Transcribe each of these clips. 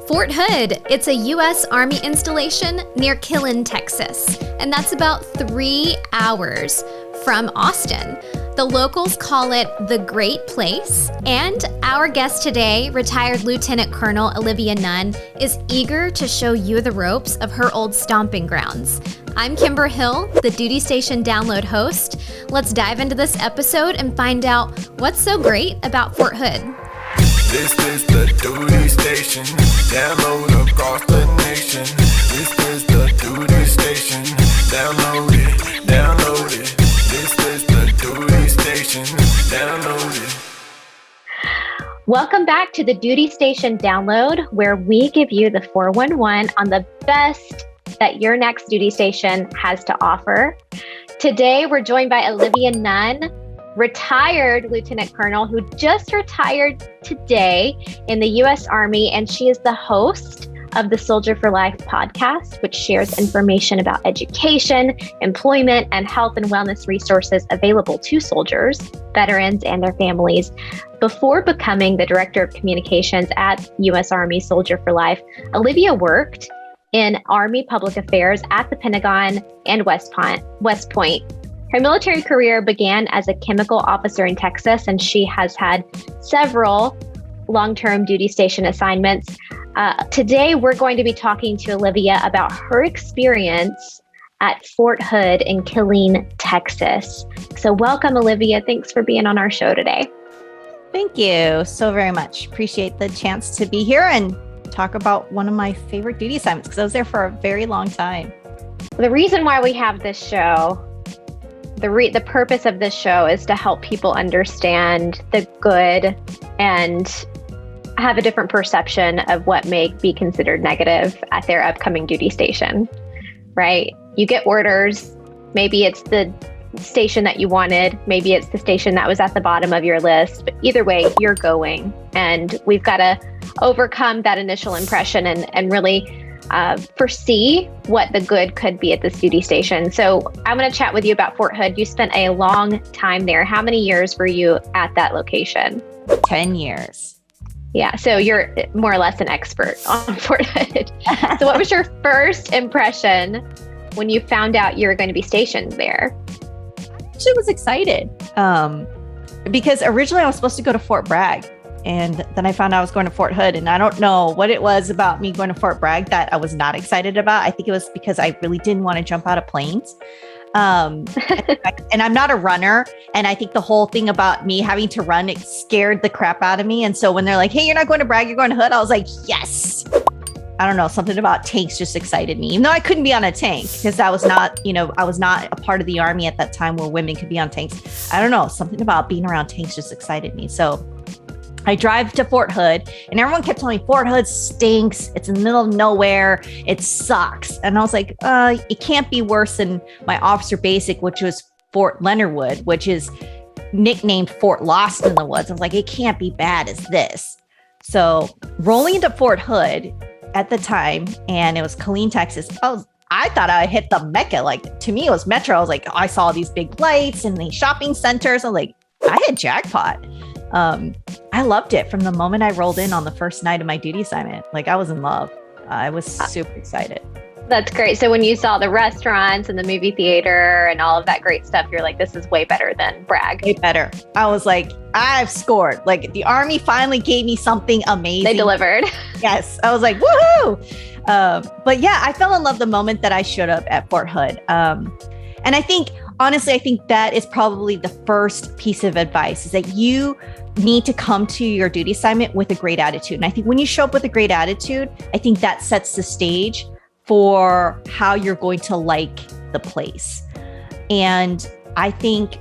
Fort Hood. It's a U.S. Army installation near Killeen, Texas, and that's about 3 hours from Austin. The locals call it the Great Place, and our guest today, retired Lieutenant Colonel Olivia Nunn, is eager to show you the ropes of her old stomping grounds. I'm Kimber Hill, the Duty Station Download host. Let's dive into this episode and find out what's so great about Fort Hood. This is the Duty Station, download across the nation. This is the Duty Station, download it, download it. This is the Duty Station, download it. Welcome back to the Duty Station Download, where we give you the 411 on the best that your next duty station has to offer. Today, we're joined by Olivia Nunn, retired Lieutenant Colonel who just retired today in the U.S. Army, and she is the host of the Soldier for Life podcast, which shares information about education, employment, and health and wellness resources available to soldiers, veterans, and their families. Before becoming the Director of Communications at U.S. Army Soldier for Life, Olivia worked in Army Public Affairs at the Pentagon and West Point. Her military career began as a chemical officer in Texas, and she has had several long-term duty station assignments. Today, we're going to be talking to Olivia about her experience at Fort Hood in Killeen, Texas. So welcome, Olivia. Thanks for being on our show today. Thank you so very much. Appreciate the chance to be here and talk about one of my favorite duty assignments because I was there for a very long time. The reason why we have this show, the purpose of this show is to help people understand the good and have a different perception of what may be considered negative at their upcoming duty station, right? You get orders. Maybe it's the station that you wanted. Maybe it's the station that was at the bottom of your list. But either way, you're going. And we've got to overcome that initial impression and really foresee what the good could be at this duty station. So I'm going to chat with you about Fort Hood. You spent a long time there. How many years were you at that location? 10 years. Yeah, so you're more or less an expert on Fort Hood. So what was your first impression when you found out you were going to be stationed there? Actually was excited because originally I was supposed to go to Fort Bragg. And then I found out I was going to Fort Hood, and I don't know what it was about me going to Fort Bragg that I was not excited about. I think it was because I really didn't want to jump out of planes. And I'm not a runner. And I think the whole thing about me having to run, it scared the crap out of me. And so when they're like, hey, you're not going to Bragg, you're going to Hood, I was like, yes. I don't know, something about tanks just excited me, even though I couldn't be on a tank because I was not a part of the Army at that time where women could be on tanks. I don't know, something about being around tanks just excited me. So I drive to Fort Hood, and everyone kept telling me Fort Hood stinks. It's in the middle of nowhere. It sucks. And I was like, it can't be worse than my officer basic, which was Fort Leonard Wood, which is nicknamed Fort Lost in the Woods. I was like, it can't be bad as this. So rolling into Fort Hood at the time, and it was Killeen, Texas. I thought I hit the Mecca. Like, to me, it was Metro. I was like, I saw these big lights and these shopping centers. I'm like, I hit jackpot. I loved it from the moment I rolled in on the first night of my duty assignment. Like, I was in love. I was super excited. That's great. So when you saw the restaurants and the movie theater and all of that great stuff, you're like, this is way better than Bragg. Way better. I was like, I've scored. Like, the Army finally gave me something amazing. They delivered. Yes. I was like, woohoo. But yeah, I fell in love the moment that I showed up at Fort Hood. And I think, honestly, I think that is probably the first piece of advice is that you need to come to your duty assignment with a great attitude. And I think when you show up with a great attitude, I think that sets the stage for how you're going to like the place. And I think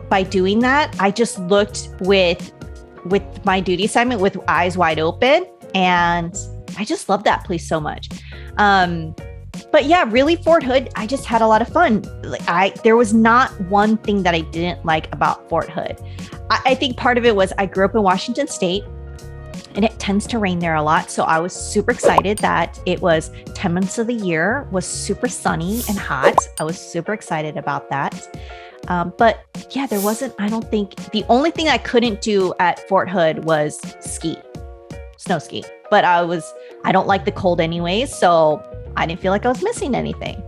by doing that, I just looked with my duty assignment with eyes wide open. And I just love that place so much. But yeah, really Fort Hood, I just had a lot of fun. There was not one thing that I didn't like about Fort Hood. I think part of it was I grew up in Washington State, and it tends to rain there a lot. So I was super excited that it was 10 months of the year was super sunny and hot. I was super excited about that. But yeah, there wasn't, I don't think, the only thing I couldn't do at Fort Hood was snow ski. But I was I don't like the cold anyways, so I didn't feel like I was missing anything.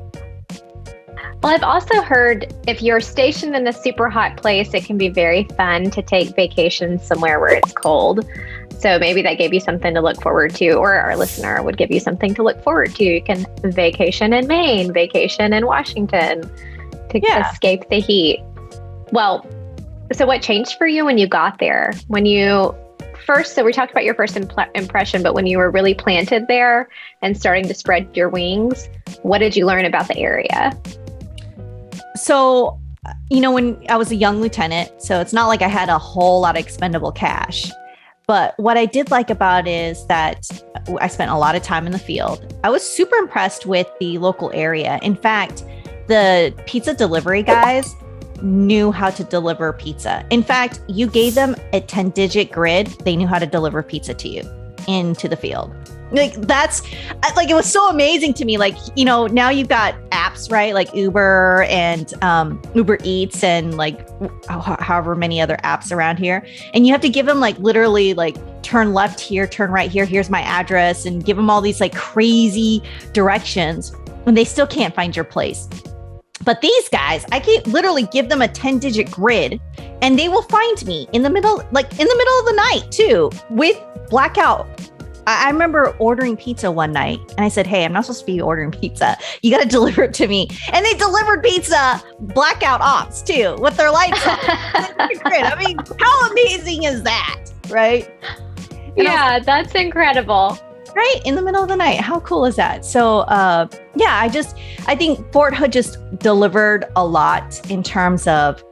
Well, I've also heard if you're stationed in a super hot place, it can be very fun to take vacations somewhere where it's cold. So maybe that gave you something to look forward to, or our listener would give you something to look forward to. You can vacation in Maine, vacation in Washington to escape the heat. Well, so what changed for you when you got there? When you first, so we talked about your first impression, but when you were really planted there and starting to spread your wings, what did you learn about the area? So, when I was a young lieutenant, so it's not like I had a whole lot of expendable cash. But what I did like about it is that I spent a lot of time in the field. I was super impressed with the local area. In fact, the pizza delivery guys knew how to deliver pizza. In fact, you gave them a 10-digit grid. They knew how to deliver pizza to you into the field. Like it was so amazing to me. Like, now you've got apps, right? Like Uber and Uber Eats and like however many other apps around here. And you have to give them like literally like turn left here, turn right here. Here's my address, and give them all these like crazy directions when they still can't find your place. But these guys, I can literally give them a 10-digit grid and they will find me in the middle of the night too, with blackout. I remember ordering pizza one night and I said, hey, I'm not supposed to be ordering pizza. You got to deliver it to me. And they delivered pizza blackout ops too, with their lights on. I mean, how amazing is that? Right? That's incredible. Right? In the middle of the night. How cool is that? So, I think Fort Hood just delivered a lot in terms of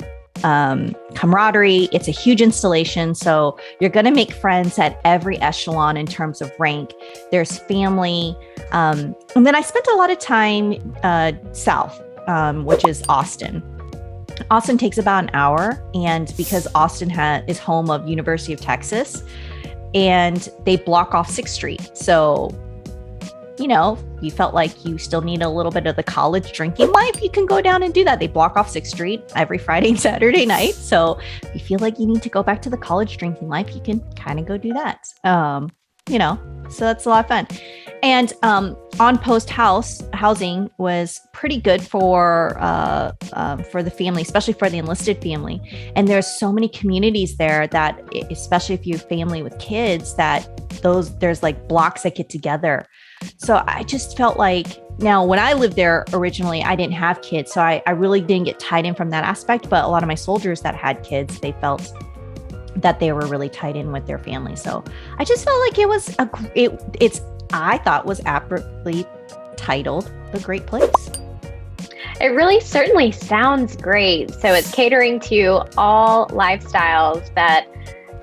camaraderie. It's a huge installation. So you're going to make friends at every echelon in terms of rank. There's family. And then I spent a lot of time south, which is Austin. Austin takes about an hour. And because Austin is home of University of Texas, and they block off 6th Street. So, you felt like you still need a little bit of the college drinking life, you can go down and do that. They block off 6th Street every Friday and Saturday night. So if you feel like you need to go back to the college drinking life, you can kind of go do that. So that's a lot of fun. And on-post housing was pretty good for the family, especially for the enlisted family. And there's so many communities there that, especially if you have family with kids, there's like blocks that get together. So I just felt like, now when I lived there originally, I didn't have kids, so I really didn't get tied in from that aspect. But a lot of my soldiers that had kids, they felt that they were really tied in with their family. So I just felt like it was I thought was aptly titled The Great Place. It really certainly sounds great. So it's catering to all lifestyles, that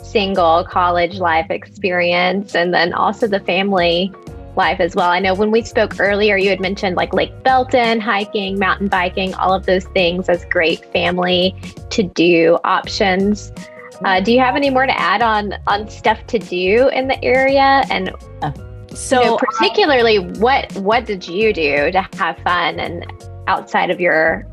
single college life experience, and then also the family life as well. I know when we spoke earlier, you had mentioned like Lake Belton, hiking, mountain biking, all of those things as great family to do options. Do you have any more to add on stuff to do in the area? And particularly what did you do to have fun and outside of your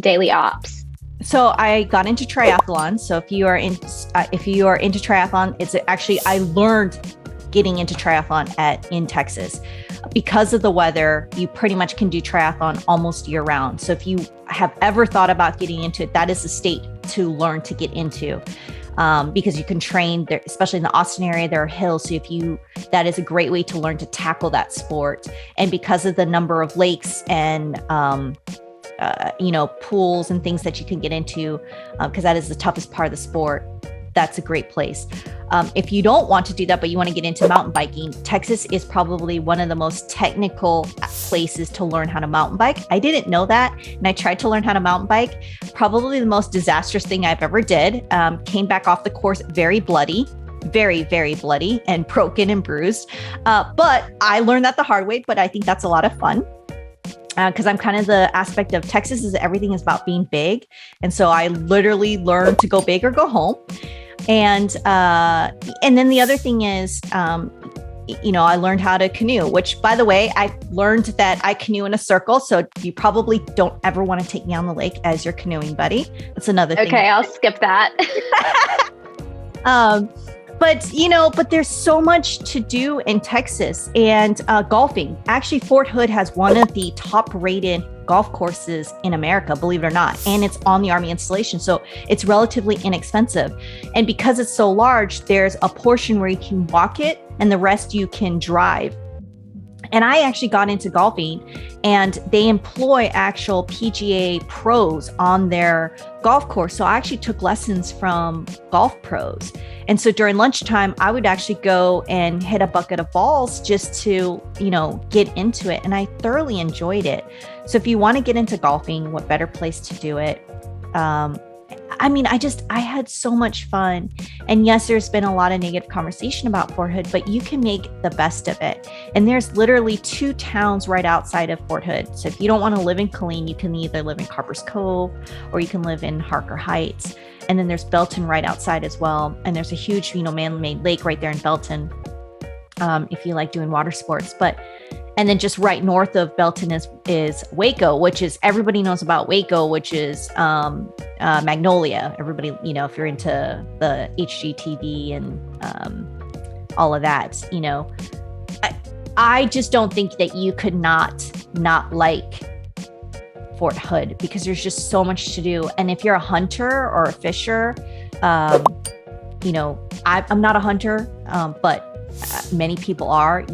daily ops? So I got into triathlon. So if you are into triathlon, it's actually, I learned getting into triathlon in Texas. Because of the weather, you pretty much can do triathlon almost year round. So if you have ever thought about getting into it, that is the state to learn to get into. Because you can train there, especially in the Austin area, there are hills. So that is a great way to learn to tackle that sport. And because of the number of lakes and, pools and things that you can get into, because that is the toughest part of the sport, that's a great place. If you don't want to do that, but you want to get into mountain biking, Texas is probably one of the most technical places to learn how to mountain bike. I didn't know that. And I tried to learn how to mountain bike. Probably the most disastrous thing I've ever did. Came back off the course very bloody, very, very bloody and broken and bruised. But I learned that the hard way, but I think that's a lot of fun. Because I'm kind of the aspect of Texas is everything is about being big. And so I literally learned to go big or go home. And then the other thing is, I learned how to canoe, which by the way, I learned that I canoe in a circle. So you probably don't ever want to take me on the lake as your canoeing buddy. That's another thing. Okay, I'll skip that. but there's so much to do in Texas, and golfing. Actually, Fort Hood has one of the top rated golf courses in America, believe it or not. And it's on the Army installation. So it's relatively inexpensive. And because it's so large, there's a portion where you can walk it and the rest you can drive. And I actually got into golfing, and they employ actual PGA pros on their golf course. So I actually took lessons from golf pros. And so during lunchtime, I would actually go and hit a bucket of balls just to, get into it. And I thoroughly enjoyed it. So if you want to get into golfing, what better place to do it? I had so much fun. And yes, there's been a lot of negative conversation about Fort Hood, but you can make the best of it. And there's literally 2 towns right outside of Fort Hood. So if you don't want to live in Killeen, you can either live in Carper's Cove or you can live in Harker Heights. And then there's Belton right outside as well. And there's a huge, man-made lake right there in Belton, if you like doing water sports. And then just right north of Belton is Waco, which is, everybody knows about Waco, which is Magnolia. Everybody, if you're into the HGTV and all of that, I just don't think that you could not like Fort Hood, because there's just so much to do. And if you're a hunter or a fisher, I'm not a hunter, but many people are.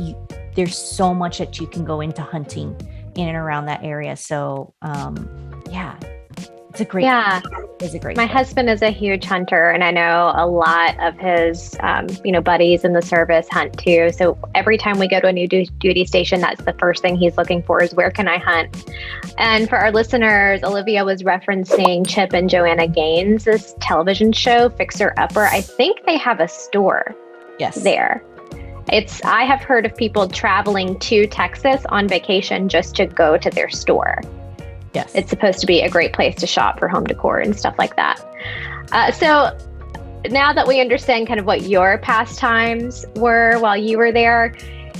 There's so much that you can go into hunting in and around that area. So, it's a great. Yeah, it's a great. My place. husband is a huge hunter, and I know a lot of his, buddies in the service hunt too. So every time we go to a new duty station, that's the first thing he's looking for is, where can I hunt? And for our listeners, Olivia was referencing Chip and Joanna Gaines' television show, Fixer Upper. I think they have a store. Yes. There. I have heard of people traveling to Texas on vacation just to go to their store. Yes. It's supposed to be a great place to shop for home decor and stuff like that. So now that we understand kind of what your pastimes were while you were there,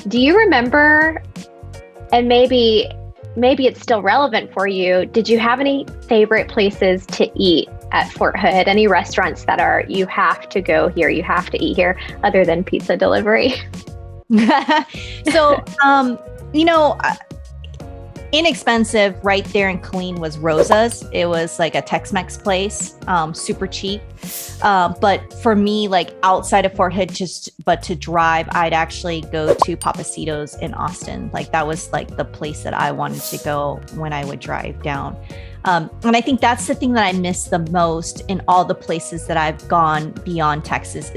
do you remember, and maybe it's still relevant for you, did you have any favorite places to eat at Fort Hood? Any restaurants that are, you have to go here, you have to eat here, other than pizza delivery? So, inexpensive right there in Killeen was Rosa's. It was like a Tex-Mex place, super cheap. But for me, like outside of Fort Hood, but to drive, I'd actually go to Papacitos in Austin. Like that was like the place that I wanted to go when I would drive down. And I think that's the thing that I miss the most in all the places that I've gone beyond Texas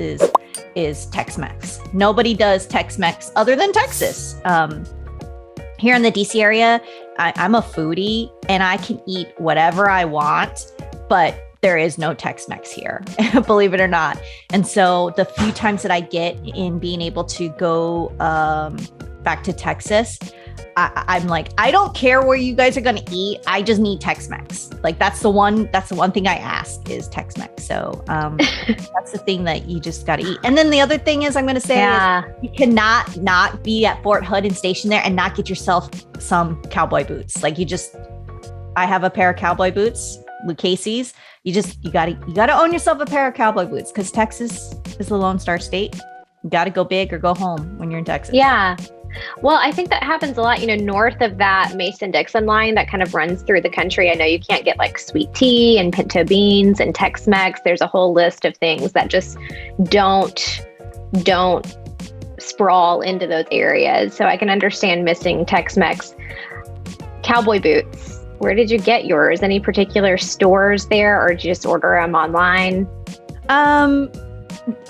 is Tex-Mex. Nobody does Tex-Mex other than Texas. Here in the DC area, I'm a foodie and I can eat whatever I want, but there is no Tex-Mex here, believe it or not. And so the few times that I get in being able to go back to Texas, I'm like, I don't care where you guys are going to eat. I just need Tex-Mex. Like that's the one thing I ask is Tex-Mex. So that's the thing that you just got to eat. And then the other thing is I'm going to say you cannot not be at Fort Hood and station there and not get yourself some cowboy boots. Like I have a pair of cowboy boots, Lucchese's. You gotta own yourself a pair of cowboy boots, because Texas is the Lone Star State. You got to go big or go home when you're in Texas. Yeah. Well, I think that happens a lot, north of that Mason-Dixon line that kind of runs through the country. I know you can't get like sweet tea and pinto beans and Tex-Mex. There's a whole list of things that just don't sprawl into those areas. So I can understand missing Tex-Mex. Cowboy boots. Where did you get yours? Any particular stores there, or did you just order them online?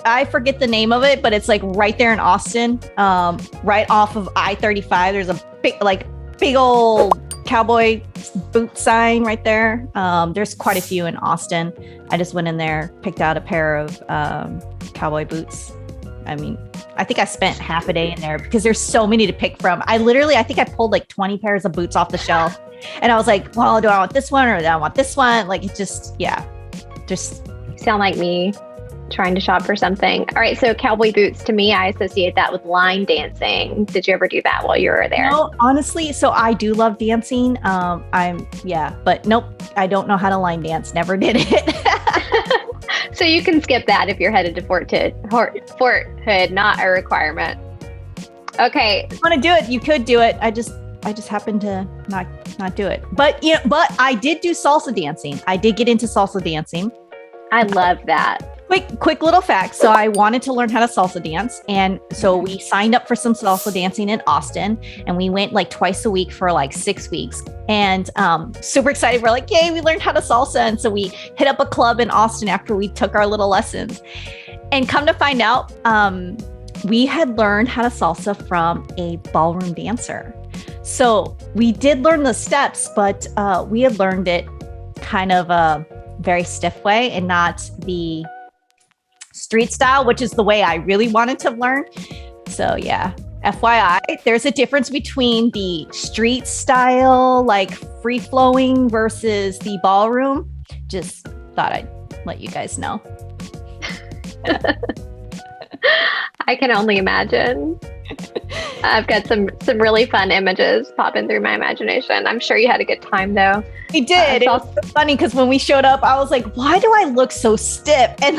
I forget the name of it, but it's like right there in Austin, right off of I-35. There's a big old cowboy boot sign right there. There's quite a few in Austin. I just went in there, picked out a pair of cowboy boots. I mean, I think I spent half a day in there because there's so many to pick from. I think I pulled like 20 pairs of boots off the shelf, and I was like, well, do I want this one or do I want this one? Like, it just. Sound like me trying to shop for something. All right. So cowboy boots, to me, I associate that with line dancing. Did you ever do that while you were there? No, honestly. So I do love dancing. But nope, I don't know how to line dance. Never did it. So you can skip that if you're headed to Fort Hood, not a requirement. Okay. If you want to do it, you could do it. I just happened to not do it. But but I did do salsa dancing. I did get into salsa dancing. I love that. Quick little fact. So I wanted to learn how to salsa dance. And so we signed up for some salsa dancing in Austin, and we went like twice a week for like 6 weeks. And super excited. We're like, yay, we learned how to salsa. And so we hit up a club in Austin after we took our little lessons. And come to find out, we had learned how to salsa from a ballroom dancer. So we did learn the steps, but we had learned it kind of a very stiff way and not the street style, which is the way I really wanted to learn. So yeah, FYI, there's a difference between the street style, like free flowing versus the ballroom. Just thought I'd let you guys know. I can only imagine. I've got some really fun images popping through my imagination. I'm sure you had a good time though. We did. It was funny because when we showed up, I was like, why do I look so stiff? And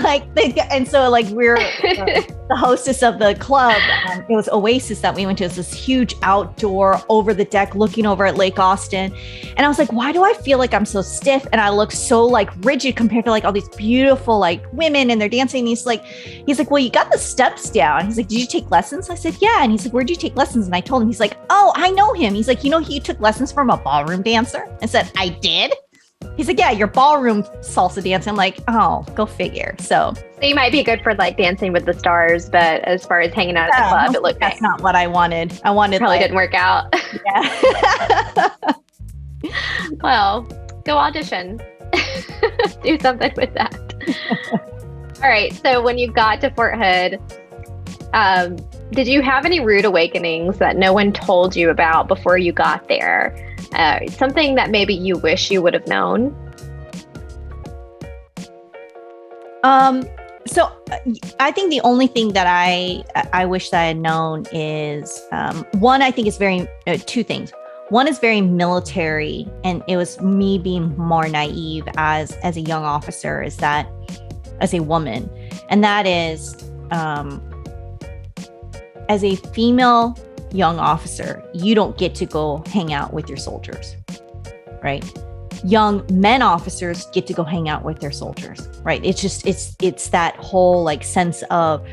so we're the hostess of the club. It was Oasis that we went to. It was this huge outdoor over the deck looking over at Lake Austin. And I was like, why do I feel like I'm so stiff? And I look so like rigid compared to like all these beautiful like women and they're dancing. And he's like, well, you got the steps down. He's like, did you take lessons? I said, yeah. And he's like, where'd you take lessons? And I told him, he's like, oh, I know him. He's like, he took lessons from a ballroom dancer. I said, I did? He's like, yeah, your ballroom salsa dance. I'm like, oh, go figure. So you might be good for like Dancing with the Stars, but as far as hanging out at the club, it looked that's not what I wanted. I wanted probably didn't work out. Yeah. Well, go audition. Do something with that. All right. So when you got to Fort Hood, did you have any rude awakenings that no one told you about before you got there? Something that maybe you wish you would have known? So I think the only thing that I wish that I had known is, one, I think it's two things. One is very military, and it was me being more naive as a young officer, is that as a woman, and that is, as a female young officer, you don't get to go hang out with your soldiers, right? Young men officers get to go hang out with their soldiers, right? It's just, it's that whole like sense of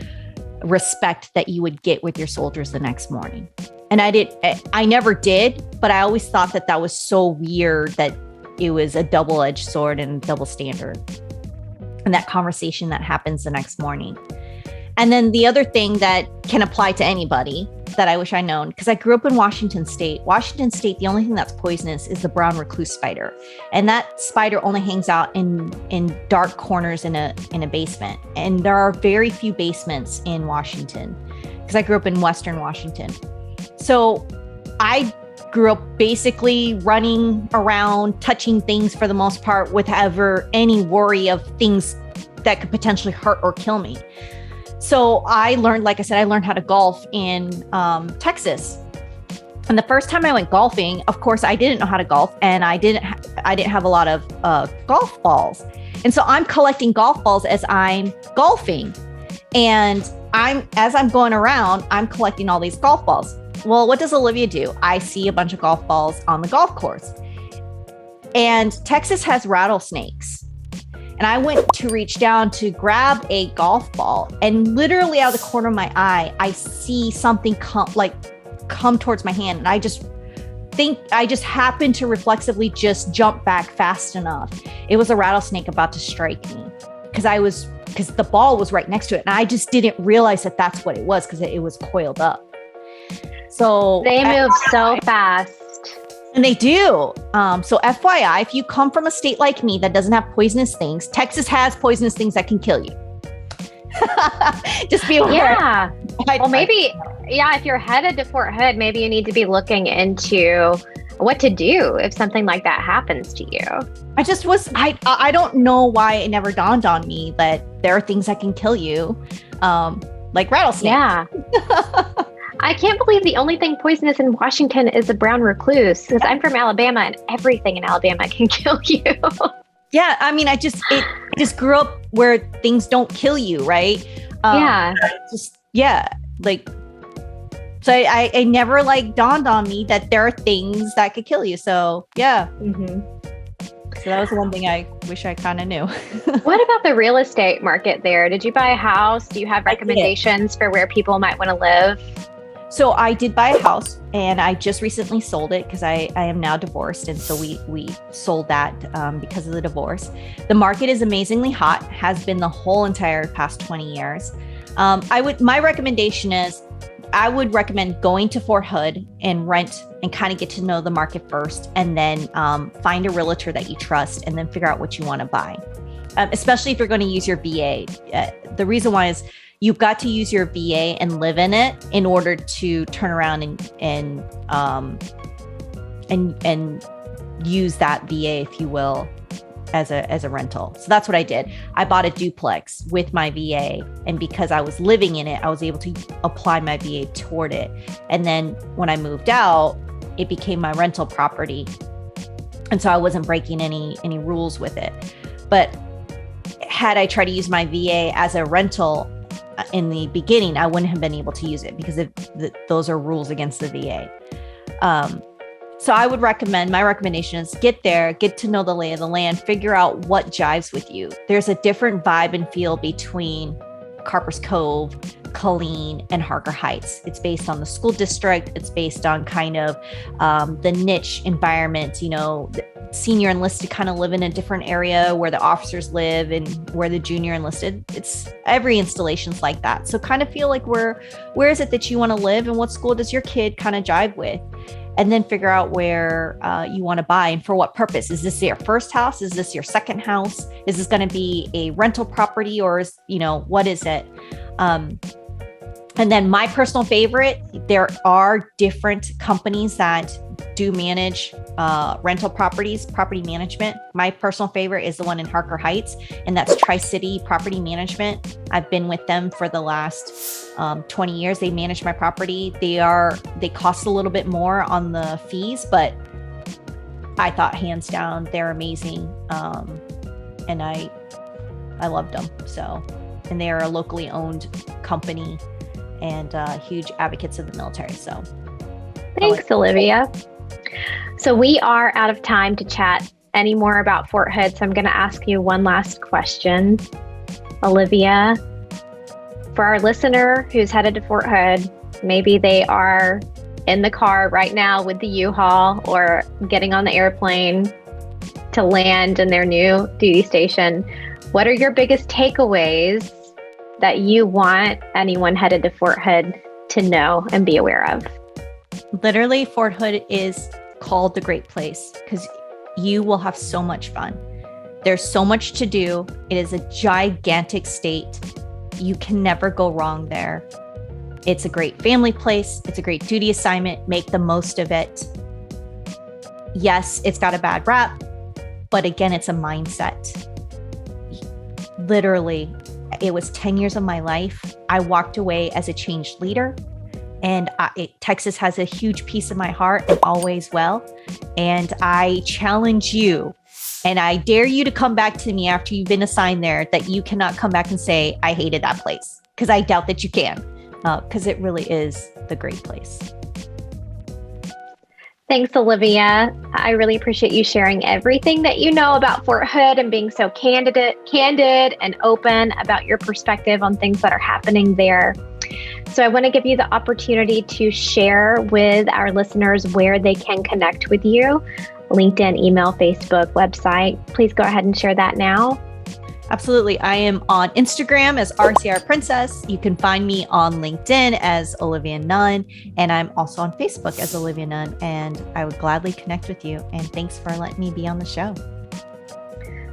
respect that you would get with your soldiers the next morning. And I never did, but I always thought that was so weird that it was a double-edged sword and double standard. And that conversation that happens the next morning. And then the other thing that can apply to anybody that I wish I'd known, because I grew up in Washington State. Washington State, the only thing that's poisonous is the brown recluse spider. And that spider only hangs out in dark corners in a basement. And there are very few basements in Washington, because I grew up in Western Washington. So I grew up basically running around, touching things for the most part, without ever any worry of things that could potentially hurt or kill me. So I learned, like I said, I learned how to golf in Texas. And the first time I went golfing, of course, I didn't know how to golf, and I didn't have a lot of golf balls. And so I'm collecting golf balls as I'm golfing. And as I'm going around, I'm collecting all these golf balls. Well, what does Olivia do? I see a bunch of golf balls on the golf course. And Texas has rattlesnakes. And I went to reach down to grab a golf ball, and literally out of the corner of my eye, I see something come towards my hand. And I just happened to reflexively just jump back fast enough. It was a rattlesnake about to strike me because the ball was right next to it. And I just didn't realize that that's what it was, because it was coiled up. So they move so fast. And they do. So FYI, if you come from a state like me that doesn't have poisonous things, Texas has poisonous things that can kill you. Just be aware. Yeah. Well, maybe, if you're headed to Fort Hood, maybe you need to be looking into what to do if something like that happens to you. I don't know why it never dawned on me that there are things that can kill you, like rattlesnakes. Yeah. I can't believe the only thing poisonous in Washington is the brown recluse, because I'm from Alabama, and everything in Alabama can kill you. Yeah. I mean, I just grew up where things don't kill you. Right. Yeah. Like, so I never like dawned on me that there are things that could kill you. So yeah. So that was one thing I wish I kind of knew. What about the real estate market there? Did you buy a house? Do you have recommendations for where people might want to live? So I did buy a house, and I just recently sold it because I am now divorced. And so we sold that because of the divorce. The market is amazingly hot, has been the whole entire past 20 years. My recommendation is I would recommend going to Fort Hood and rent and kind of get to know the market first, and then find a realtor that you trust, and then figure out what you want to buy. Especially if you're going to use your VA. The reason why is you've got to use your VA and live in it in order to turn around and use that VA, if you will, as a rental. So that's what I did. I bought a duplex with my VA, and because I was living in it, I was able to apply my VA toward it. And then when I moved out, it became my rental property. And so I wasn't breaking any rules with it. But had I tried to use my VA as a rental in the beginning, I wouldn't have been able to use it because those are rules against the VA. So I would recommend, my recommendation is get there, get to know the lay of the land, figure out what jives with you. There's a different vibe and feel between Carper's Cove, Killeen, and Harker Heights. It's based on the school district. It's based on kind of the niche environment. You know, the senior enlisted kind of live in a different area where the officers live and where the junior enlisted. It's every installation's like that. So kind of feel like where is it that you want to live, and what school does your kid kind of jive with? And then figure out where you want to buy and for what purpose. Is this your first house? Is this your second house? Is this going to be a rental property, or what is it? And then my personal favorite, there are different companies that do manage rental properties, property management. My personal favorite is the one in Harker Heights, and that's Tri-City Property Management. I've been with them for the last 20 years. They manage my property. They cost a little bit more on the fees, but I thought hands down, they're amazing. And I loved them. So, and they are a locally owned company and huge advocates of the military. So thanks, Olivia. So we are out of time to chat any more about Fort Hood. So I'm going to ask you one last question. Olivia, for our listener who's headed to Fort Hood, maybe they are in the car right now with the U-Haul or getting on the airplane to land in their new duty station. What are your biggest takeaways that you want anyone headed to Fort Hood to know and be aware of? Literally, Fort Hood is called the Great Place because you will have so much fun. There's so much to do. It is a gigantic state. You can never go wrong there. It's a great family place. It's a great duty assignment. Make the most of it. Yes, it's got a bad rap, but again, it's a mindset. Literally, it was 10 years of my life. I walked away as a changed leader, and Texas has a huge piece of my heart and always will. And I challenge you, and I dare you to come back to me after you've been assigned there, that you cannot come back and say, I hated that place, because I doubt that you can, because it really is the great place. Thanks, Olivia. I really appreciate you sharing everything that you know about Fort Hood and being so candid and open about your perspective on things that are happening there. So I want to give you the opportunity to share with our listeners where they can connect with you. LinkedIn, email, Facebook, website. Please go ahead and share that now. Absolutely. I am on Instagram as RCR Princess. You can find me on LinkedIn as Olivia Nunn, and I'm also on Facebook as Olivia Nunn, and I would gladly connect with you. And thanks for letting me be on the show.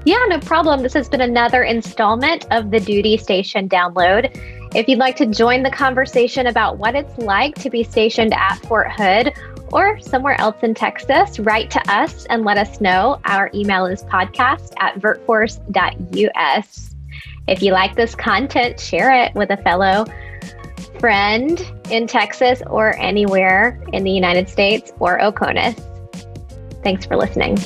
Yeah, no problem. This has been another installment of the Duty Station Download. If you'd like to join the conversation about what it's like to be stationed at Fort Hood or somewhere else in Texas, write to us and let us know. Our email is podcast@vertforce.us. If you like this content, share it with a fellow friend in Texas or anywhere in the United States or Oconus. Thanks for listening.